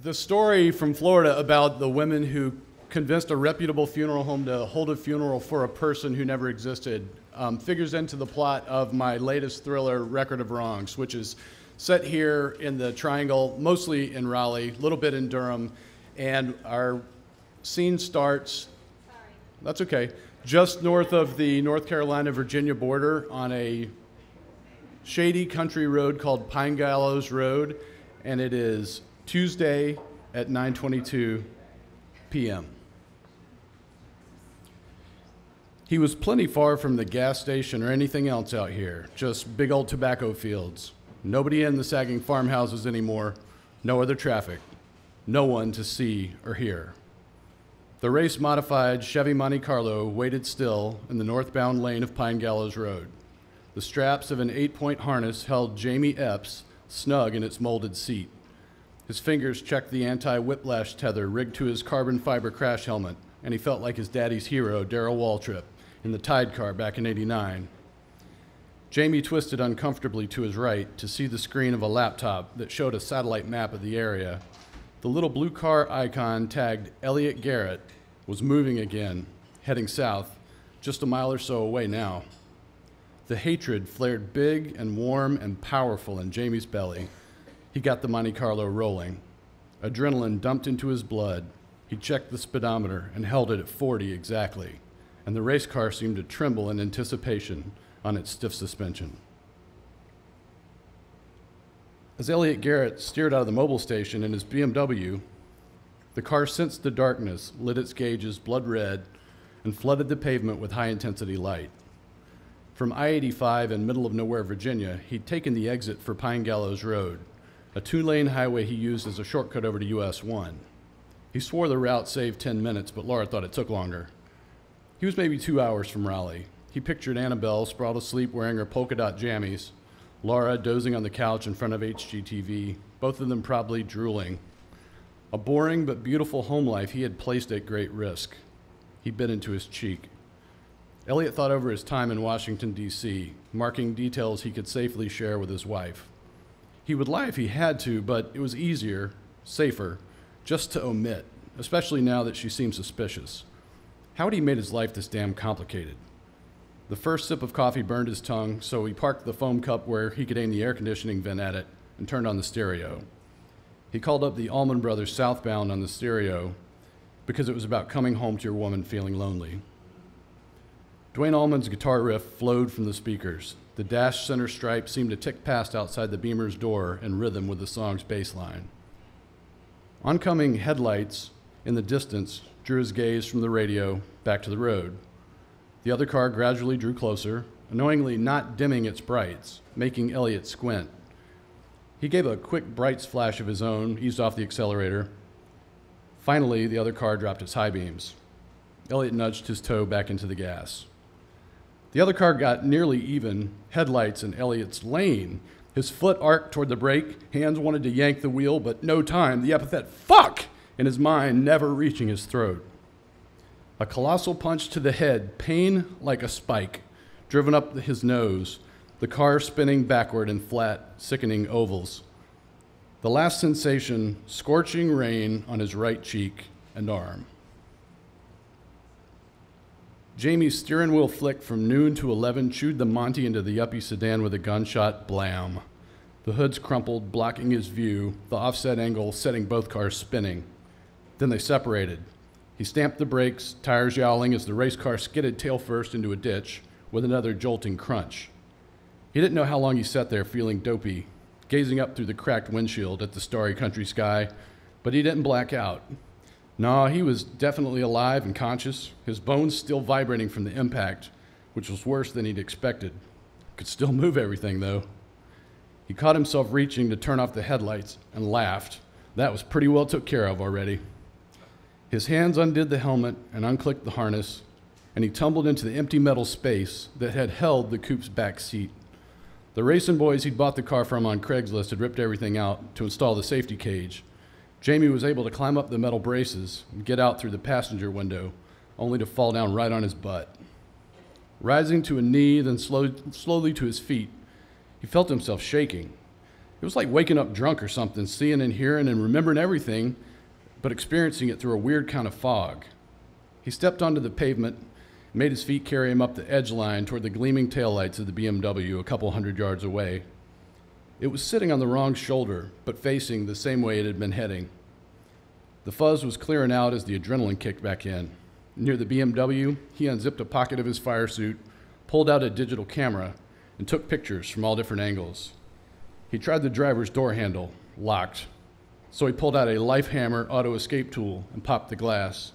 The story from Florida about the women who convinced a reputable funeral home to hold a funeral for a person who never existed figures into the plot of my latest thriller, Record of Wrongs, which is set here in the Triangle, mostly in Raleigh, a little bit in Durham, and our scene starts, that's okay, just north of the North Carolina-Virginia border on a shady country road called Pine Gallows Road, and it is Tuesday at 9:22 p.m. He was plenty far from the gas station or anything else out here, just big old tobacco fields. Nobody in the sagging farmhouses anymore, no other traffic, no one to see or hear. The race-modified Chevy Monte Carlo waited still in the northbound lane of Pine Gallows Road. The straps of an 8-point harness held Jamie Epps snug in its molded seat. His fingers checked the anti-whiplash tether rigged to his carbon fiber crash helmet, and he felt like his daddy's hero, Darrell Waltrip, in the Tide car back in '89. Jamie twisted uncomfortably to his right to see the screen of a laptop that showed a satellite map of the area. The little blue car icon tagged Elliot Garrett was moving again, heading south, just a mile or so away now. The hatred flared big and warm and powerful in Jamie's belly. He got the Monte Carlo rolling. Adrenaline dumped into his blood. He checked the speedometer and held it at 40 exactly, and the race car seemed to tremble in anticipation on its stiff suspension. As Elliot Garrett steered out of the mobile station in his BMW, the car sensed the darkness, lit its gauges blood red, and flooded the pavement with high-intensity light. From I-85 in middle of nowhere, Virginia, he'd taken the exit for Pine Gallows Road, a 2-lane highway he used as a shortcut over to US 1. He swore the route saved 10 minutes, but Laura thought it took longer. He was maybe 2 hours from Raleigh. He pictured Annabelle sprawled asleep wearing her polka dot jammies, Laura dozing on the couch in front of HGTV, both of them probably drooling. A boring but beautiful home life he had placed at great risk. He bit into his cheek. Elliot thought over his time in Washington, D.C., marking details he could safely share with his wife. He would lie if he had to, but it was easier, safer, just to omit, especially now that she seemed suspicious. How had he made his life this damn complicated? The first sip of coffee burned his tongue, so he parked the foam cup where he could aim the air conditioning vent at it and turned on the stereo. He called up the Allman Brothers Southbound on the stereo because it was about coming home to your woman feeling lonely. Dwayne Allman's guitar riff flowed from the speakers. The dash center stripe seemed to tick past outside the Beamer's door in rhythm with the song's bass line. Oncoming headlights in the distance drew his gaze from the radio back to the road. The other car gradually drew closer, annoyingly not dimming its brights, making Elliot squint. He gave a quick brights flash of his own, eased off the accelerator. Finally, the other car dropped its high beams. Elliot nudged his toe back into the gas. The other car got nearly even, headlights in Elliot's lane. His foot arced toward the brake, hands wanted to yank the wheel, but no time, the epithet "fuck" in his mind never reaching his throat. A colossal punch to the head, pain like a spike, driven up his nose, the car spinning backward in flat, sickening ovals. The last sensation, scorching rain on his right cheek and arm. Jamie's steering wheel flick from noon to 11 chewed the Monty into the yuppie sedan with a gunshot blam. The hoods crumpled, blocking his view, the offset angle setting both cars spinning. Then they separated. He stamped the brakes, tires yowling as the race car skidded tail first into a ditch with another jolting crunch. He didn't know how long he sat there feeling dopey, gazing up through the cracked windshield at the starry country sky, but he didn't black out. No, he was definitely alive and conscious, his bones still vibrating from the impact, which was worse than he'd expected. Could still move everything, though. He caught himself reaching to turn off the headlights and laughed. That was pretty well took care of already. His hands undid the helmet and unclicked the harness, and he tumbled into the empty metal space that had held the coupe's back seat. The racing boys he'd bought the car from on Craigslist had ripped everything out to install the safety cage. Jamie was able to climb up the metal braces and get out through the passenger window, only to fall down right on his butt. Rising to a knee, then slowly to his feet, he felt himself shaking. It was like waking up drunk or something, seeing and hearing and remembering everything, but experiencing it through a weird kind of fog. He stepped onto the pavement, made his feet carry him up the edge line toward the gleaming taillights of the BMW a couple hundred yards away. It was sitting on the wrong shoulder, but facing the same way it had been heading. The fuzz was clearing out as the adrenaline kicked back in. Near the BMW, he unzipped a pocket of his fire suit, pulled out a digital camera, and took pictures from all different angles. He tried the driver's door handle, locked. So he pulled out a life hammer auto escape tool and popped the glass.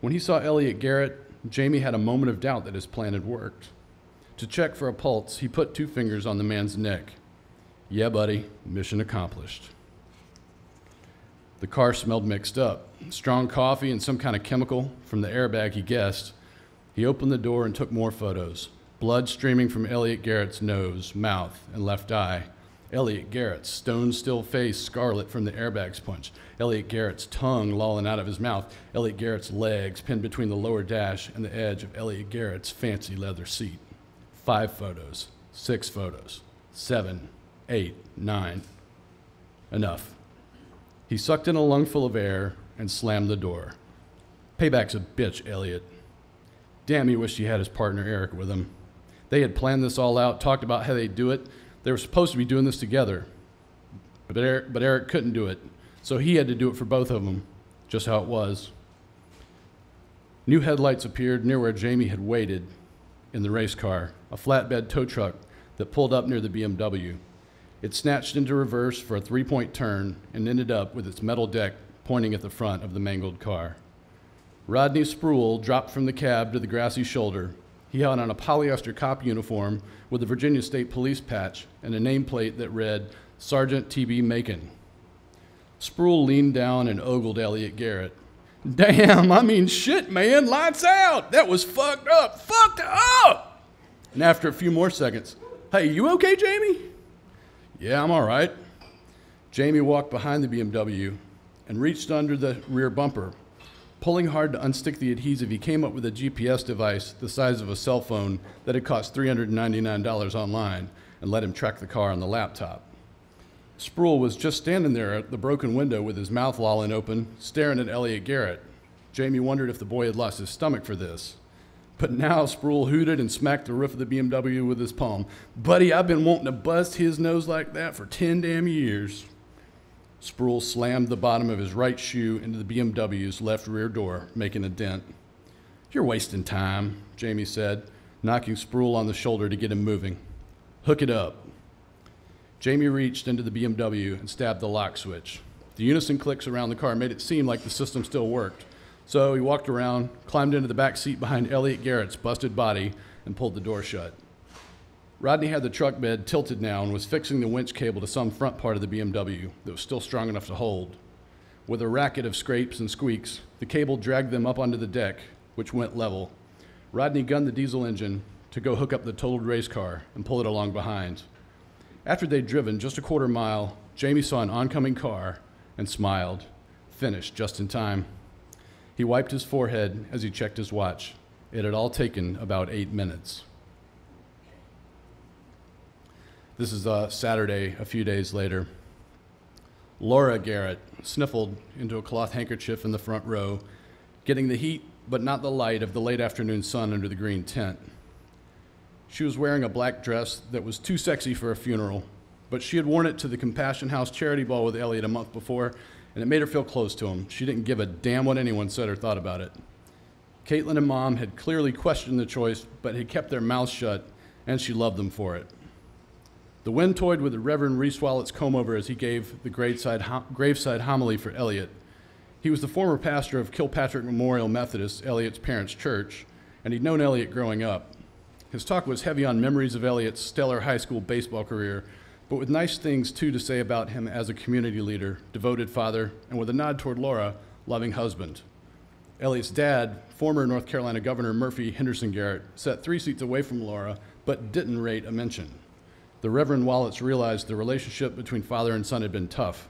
When he saw Elliot Garrett, Jamie had a moment of doubt that his plan had worked. To check for a pulse, he put 2 fingers on the man's neck. Yeah, buddy, mission accomplished. The car smelled mixed up. Strong coffee and some kind of chemical from the airbag, he guessed. He opened the door and took more photos. Blood streaming from Elliot Garrett's nose, mouth, and left eye. Elliot Garrett's stone-still face scarlet from the airbag's punch. Elliot Garrett's tongue lolling out of his mouth. Elliot Garrett's legs pinned between the lower dash and the edge of Elliot Garrett's fancy leather seat. 5 photos, 6 photos, 7, 8, 9. Enough. He sucked in a lungful of air and slammed the door. Payback's a bitch, Elliot. Damn, he wished he had his partner Eric with him. They had planned this all out, talked about how they'd do it. They were supposed to be doing this together. But Eric couldn't do it, so he had to do it for both of them, just how it was. New headlights appeared near where Jamie had waited in the race car, a flatbed tow truck that pulled up near the BMW. It snatched into reverse for a 3-point turn and ended up with its metal deck pointing at the front of the mangled car. Rodney Sproul dropped from the cab to the grassy shoulder. He had on a polyester cop uniform with a Virginia State Police patch and a nameplate that read, Sergeant T.B. Macon. Sproul leaned down and ogled Elliot Garrett. Damn, I mean shit, man, lights out. That was fucked up, fucked up. And after a few more seconds, hey, you okay, Jamie? Yeah, I'm all right. Jamie walked behind the BMW and reached under the rear bumper. Pulling hard to unstick the adhesive, he came up with a GPS device the size of a cell phone that had cost $399 online and let him track the car on the laptop. Sproul was just standing there at the broken window with his mouth lolling open, staring at Elliot Garrett. Jamie wondered if the boy had lost his stomach for this. But now Sproul hooted and smacked the roof of the BMW with his palm. Buddy, I've been wanting to bust his nose like that for 10 damn years. Sproul slammed the bottom of his right shoe into the BMW's left rear door, making a dent. You're wasting time, Jamie said, knocking Sproul on the shoulder to get him moving. Hook it up. Jamie reached into the BMW and stabbed the lock switch. The unison clicks around the car made it seem like the system still worked. So he walked around, climbed into the back seat behind Elliot Garrett's busted body, and pulled the door shut. Rodney had the truck bed tilted now and was fixing the winch cable to some front part of the BMW that was still strong enough to hold. With a racket of scrapes and squeaks, the cable dragged them up onto the deck, which went level. Rodney gunned the diesel engine to go hook up the totaled race car and pull it along behind. After they'd driven just a quarter mile, Jamie saw an oncoming car and smiled, finished just in time. He wiped his forehead as he checked his watch. It had all taken about 8 minutes. This is Saturday, a few days later. Laura Garrett sniffled into a cloth handkerchief in the front row, getting the heat but not the light of the late afternoon sun under the green tent. She was wearing a black dress that was too sexy for a funeral, but she had worn it to the Compassion House charity ball with Elliot a month before, and it made her feel close to him. She didn't give a damn what anyone said or thought about it. Caitlin and Mom had clearly questioned the choice, but had kept their mouths shut, and she loved them for it. The wind toyed with the Reverend Reese Wallett's comb-over as he gave the graveside homily for Elliot. He was the former pastor of Kilpatrick Memorial Methodist, Elliot's parents' church, and he'd known Elliot growing up. His talk was heavy on memories of Elliot's stellar high school baseball career, but with nice things, too, to say about him as a community leader, devoted father, and with a nod toward Laura, loving husband. Elliot's dad, former North Carolina Governor Murphy Henderson Garrett, sat 3 seats away from Laura, but didn't rate a mention. The Reverend Walletts realized the relationship between father and son had been tough.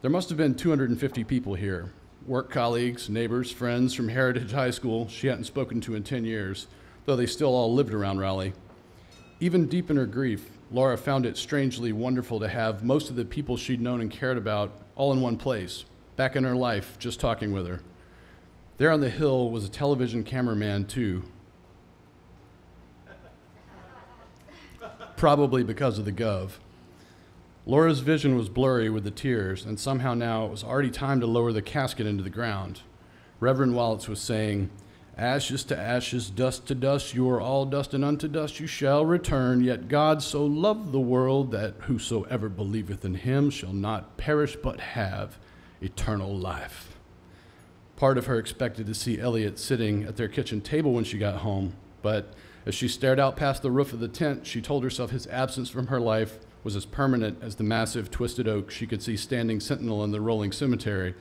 There must have been 250 people here, work colleagues, neighbors, friends from Heritage High School she hadn't spoken to in 10 years, though they still all lived around Raleigh. Even deep in her grief, Laura found it strangely wonderful to have most of the people she'd known and cared about all in one place, back in her life, just talking with her. There on the hill was a television cameraman, too. Probably because of the gov. Laura's vision was blurry with the tears, and somehow now it was already time to lower the casket into the ground. Reverend Wallace was saying, "Ashes to ashes, dust to dust, you are all dust, and unto dust you shall return. Yet God so loved the world that whosoever believeth in him shall not perish but have eternal life." Part of her expected to see Elliot sitting at their kitchen table when she got home, but as she stared out past the roof of the tent, she told herself his absence from her life was as permanent as the massive twisted oak she could see standing sentinel in the rolling cemetery.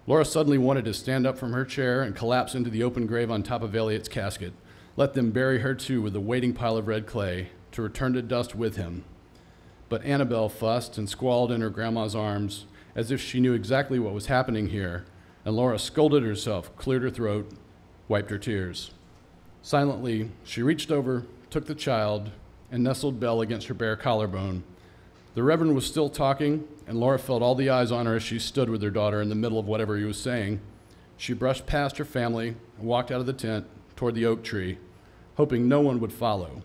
Laura suddenly wanted to stand up from her chair and collapse into the open grave on top of Elliot's casket. Let them bury her too with a waiting pile of red clay to return to dust with him. But Annabelle fussed and squalled in her grandma's arms as if she knew exactly what was happening here, and Laura scolded herself, cleared her throat, wiped her tears. Silently, she reached over, took the child, and nestled Belle against her bare collarbone. The Reverend was still talking, and Laura felt all the eyes on her as she stood with her daughter in the middle of whatever he was saying. She brushed past her family and walked out of the tent toward the oak tree, hoping no one would follow,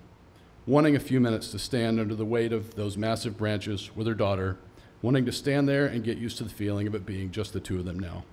wanting a few minutes to stand under the weight of those massive branches with her daughter, wanting to stand there and get used to the feeling of it being just the two of them now.